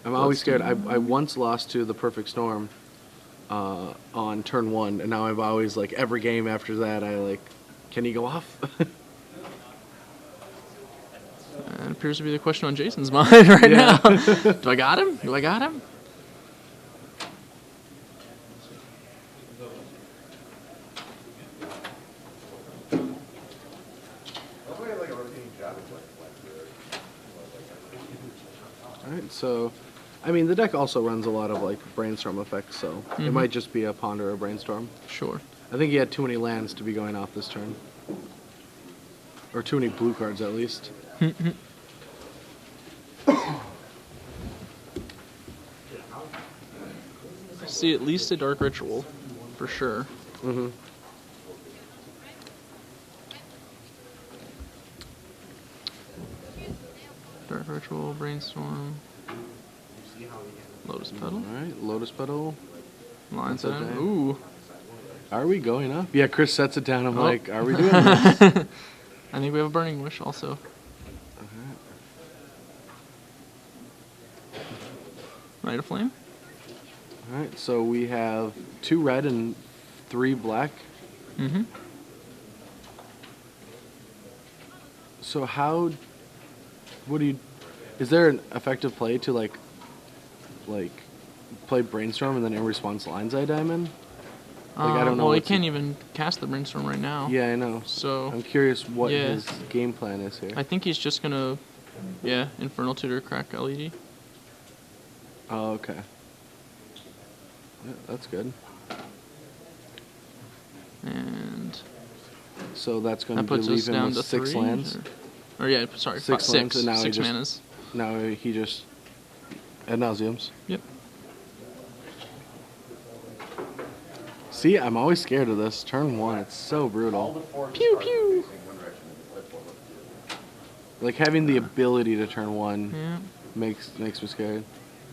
I'm always scared. I once lost to the Perfect Storm on turn 1, and now I've always, like, every game after that, I, like, can he go off? That appears to be the question on Jason's mind right now. Do I got him? Do I got him? Alright, so, I mean, the deck also runs a lot of, like, brainstorm effects, so it might just be a Ponder or Brainstorm. Sure. I think he had too many lands to be going off this turn. Or too many blue cards, at least. I see at least a Dark Ritual, for sure. Dark Ritual, Brainstorm, Lotus Petal. Alright, Lotus Petal. Lines Sets it down. down. Ooh. Are we going up? Yeah, Chris sets it down. I'm like, are we doing this? I think we have a Burning Wish also. Light of Flame. Alright, so we have 2 red and 3 black. So is there an effective play to like play Brainstorm and then in response Lion's Eye Diamond? Like, I don't know. Well, he can't even cast the Brainstorm right now. Yeah, I know. So I'm curious what his game plan is here. I think he's just gonna, Infernal Tutor, crack LED. Oh, okay. Yeah, that's good. And so that's going that to puts leave us him down with to 6 3, lands. Or yeah, sorry, 6 6 lands, and now six he manas. Now he just ad nauseums. Yep. See, I'm always scared of this. Turn 1, it's so brutal. Pew pew. Like having the ability to turn 1 makes me scared.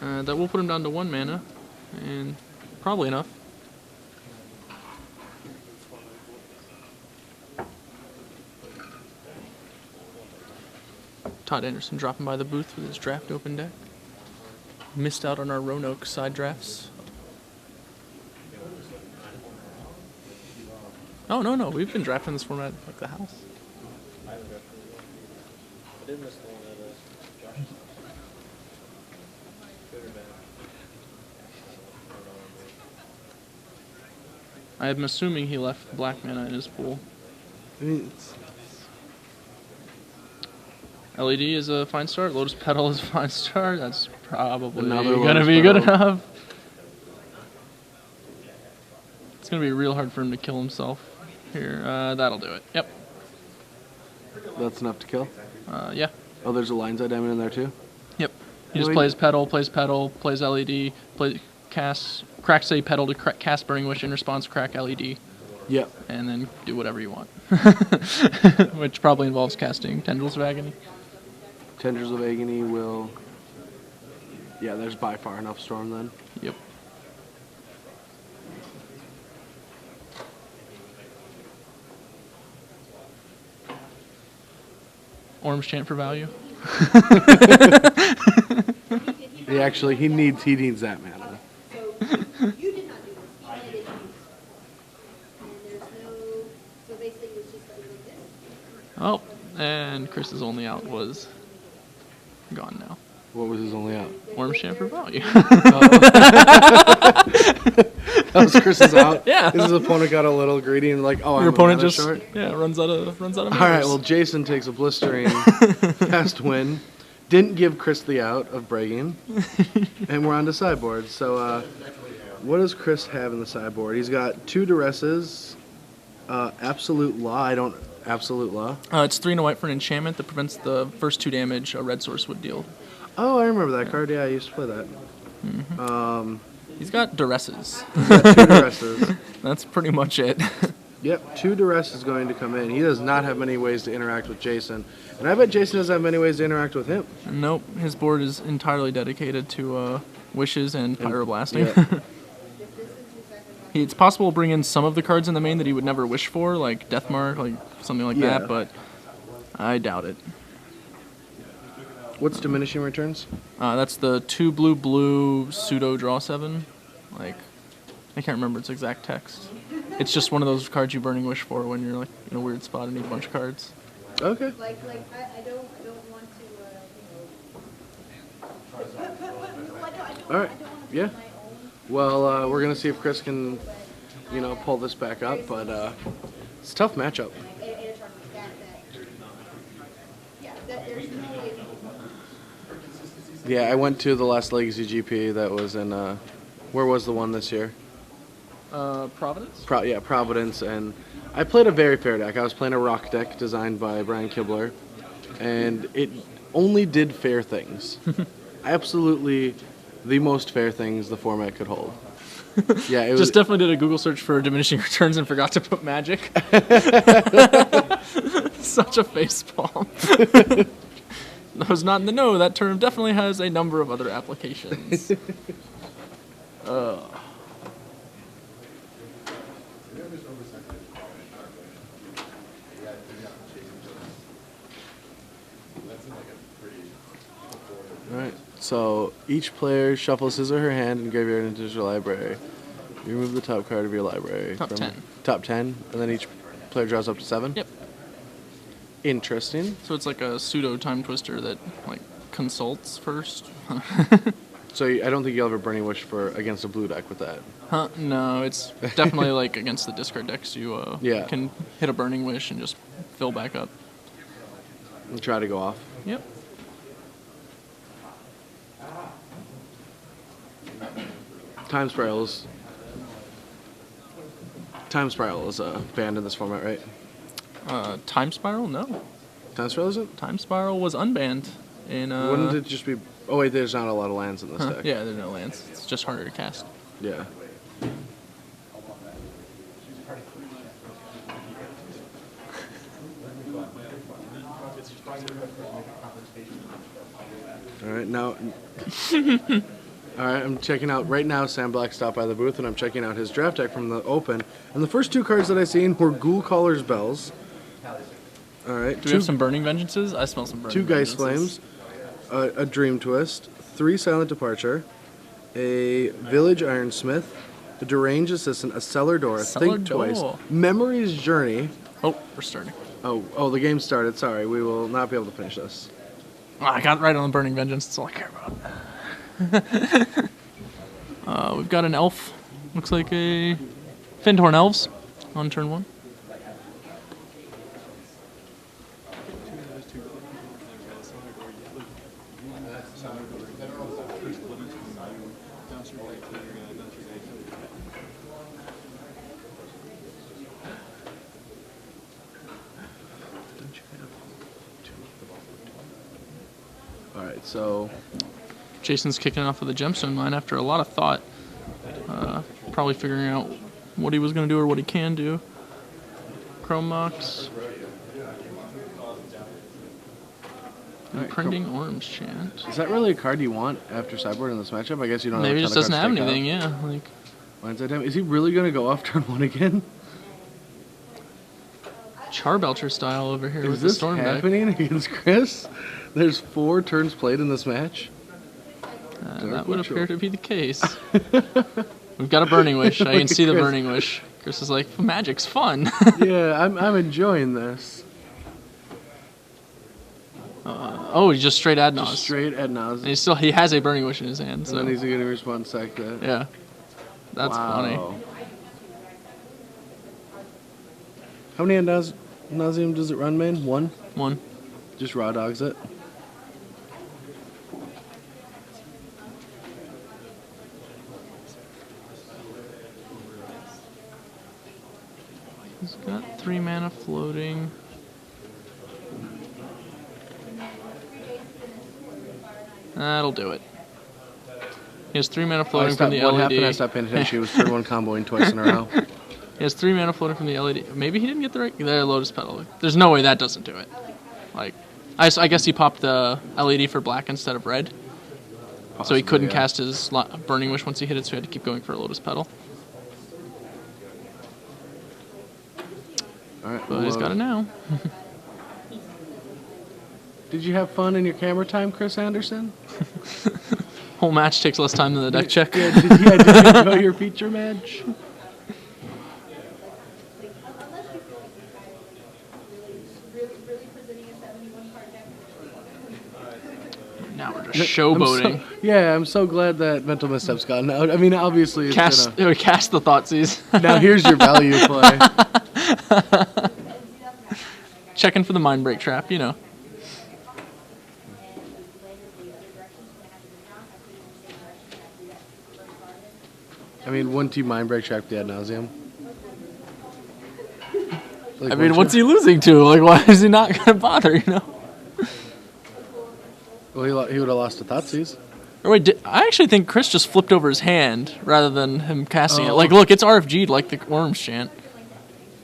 That will put him down to 1 mana, and probably enough. Todd Anderson dropping by the booth with his draft open deck. Missed out on our Roanoke side drafts. Oh, no, we've been drafting this format like the house. I'm assuming he left black mana in his pool. I mean, LED is a fine start. Lotus Petal is a fine start. That's probably Another going to Lotus be good Petal. enough. It's going to be real hard for him to kill himself here. That'll do it. Yep. that's enough to kill. Yeah. Oh, there's a Lion's Eye Diamond in there too? Yep. He just plays Petal, plays LED, cracks a Petal to cast Burning Wish in response, crack LED. Yep. And then do whatever you want. Which probably involves casting Tendrils of Agony. Tendrils of Agony will... Yeah, there's by far enough Storm then. Yep. Orm's Chant for value. He needs that mana. You did not do this. I did use. And there's no. So basically, it was just like this. Oh, and Chris's only out was gone now. What was his only out? Orm's Chant for value. That was Chris's out? Yeah. His opponent got a little greedy and like, oh, Your I'm opponent mana just short. runs out of All right, manas. well, Jason takes a blistering cast win. Didn't give Chris the out of bragging. And we're on to sideboard. So, what does Chris have in the sideboard? He's got 2 Duresses, Absolute Law. Absolute Law. It's 3 and a white for an enchantment that prevents the first 2 damage a red source would deal. Oh, I remember that card. Yeah, I used to play that. He's got Duresses. He's got 2 Duresses. That's pretty much it. Yep, 2 Duress is going to come in. He does not have many ways to interact with Jason. And I bet Jason doesn't have many ways to interact with him. Nope, his board is entirely dedicated to Wishes and Pyroblasting. Yeah. It's possible to bring in some of the cards in the main that he would never wish for, like Deathmark, like something like Yeah. that, but I doubt it. What's diminishing returns? That's the 2 blue pseudo draw 7. Like, I can't remember its exact text. It's just one of those cards you Burning Wish for when you're like in a weird spot and need a bunch of cards. Okay. I don't want to. All right. Yeah. Well, we're gonna see if Chris can, pull this back up, but it's a tough matchup. Yeah, I went to the last Legacy GP that was in. Where was the one this year? Providence? Providence, and I played a very fair deck. I was playing a rock deck designed by Brian Kibler, and it only did fair things. Absolutely the most fair things the format could hold. Yeah, it was just definitely did a Google search for diminishing returns and forgot to put magic. Such a facepalm. Those not in the know, that term definitely has a number of other applications. Alright, so each player shuffles his or her hand and graveyard into your library. You remove the top card of your library. Top 10. Top 10, and then each player draws up to 7? Yep. Interesting. So it's like a pseudo time twister that like consults first. So I don't think you'll ever Burning Wish for against a blue deck with that. No, it's definitely like against the discard decks you Yeah. can hit a Burning Wish and just fill back up. And try to go off. Yep. Time Spiral is banned in this format, right? Time Spiral? No. Time Spiral isn't? Time Spiral was unbanned in Wouldn't it just be... Oh wait, there's not a lot of lands in this deck. yeah, there's no lands. It's just harder to cast. Yeah. Alright, now... Alright, I'm checking out... Right now, Sam Black stopped by the booth, and I'm checking out his draft deck from the open. And the first two cards that I seen were Ghoul Caller's Bells. Alright. Do we have some Burning Vengeances? I smell some Burning Two Geist Vengeances. Flames, a Dream Twist, 3 Silent Departure, a Village Ironsmith, a Deranged Assistant, a Cellar Door, a Cellar Think Door. Twice, Memory's Journey. Oh, we're starting. Oh, the game started. Sorry, we will not be able to finish this. Oh, I got right on the Burning Vengeance. That's all I care about. We've got an elf. Looks like a Findhorn Elves on turn 1. Alright, so... Jason's kicking off with a gemstone mine after a lot of thought. Probably figuring out what he was going to do or what he can do. Chrome Mox. Imprinting Orms Chant. Is that really a card you want after sideboard in this matchup? I guess you don't Maybe he have just doesn't have anything, anything, yeah. Like, Wednesday time. Is he really going to go off turn 1 again? Charbelcher style over here Is with the this Storm deck. happening against Chris? There's 4 turns played in this match. That would appear to be the case. We've got a Burning Wish. I can see the Chris. Burning Wish. Chris is like, magic's fun. Yeah, I'm enjoying this. Oh, he's just straight Adnos. Just straight ad nauseam. And he has a Burning Wish in his hand. And So then he's going to respond sack that. yeah, that's funny. How many ad nauseam does it run, man? 1? 1. Just raw dogs it. He's got 3 mana floating. That'll do it. He has 3 mana floating from the What LED. happened? I stopped paying attention. He was turn 1 comboing twice in a row. He has 3 mana floating from the LED. Maybe he didn't get the right. There, Lotus Petal. There's no way that doesn't do it. Like, I guess he popped the LED for black instead of red. So he couldn't cast his Burning Wish once he hit it, so he had to keep going for a Lotus Petal. All right, But he's got it now. Did you have fun in your camera time, Chris Anderson? Whole match takes less time than the deck check. Yeah, did you enjoy your feature match? Unless you feel like you're really presenting a 71 card deck. Now we're just showboating. Yeah, I'm so glad that Mental Misstep's gotten out. I mean, obviously, it's Cast the Thoughtseize. now here's your value play. Checking for the mind break trap, you know. I mean, wouldn't you mind break track the ad nauseum? Like, I mean, what's he losing to? Like, why is he not going to bother, you know? Well, he would have lost to Thoughtseize. Or wait, I actually think Chris just flipped over his hand rather than him casting it. Oh. Like, look, it's RFG'd like the Worms chant.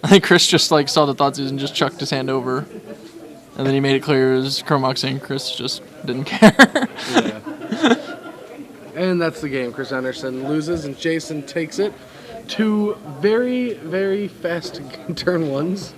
I think Chris just like saw the Thoughtseizes and just chucked his hand over. And then he made it clear it was Chromox and Chris just didn't care. Yeah. And that's the game. Chris Anderson loses and Jason takes it. 2 very, very fast turn ones.